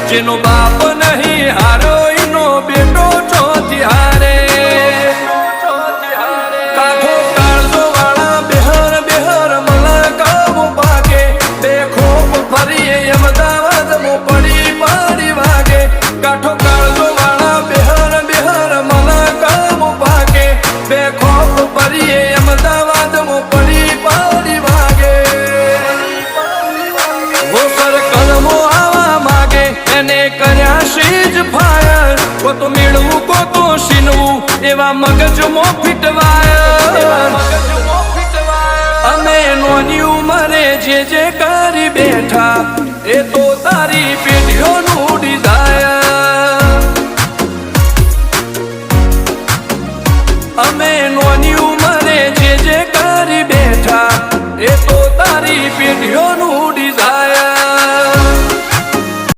જેનો બાપ નહીં હારો એનો બેટો ચોથી હારે કાઠો કાળજો વાળા બેહર બેહર મલકાવો ભાગે બે ખોપ ફરીએ અમદાવાદ મો પડી પડી વાગે કાઠો કાળજો વાળા બેહર બેહર મલકાવો ભાગે બે ખોપ ફરીએ અમદાવાદ મો પડી પડી વાગે વો સર્કલમો આવા માગે એને કર્યા શીજ ફાયર કો તો મેળવું કો તો સીનવું એવા મગજમાં ફીટવાય અમે નોની ઉંમરે જે કરી બેઠા એ તો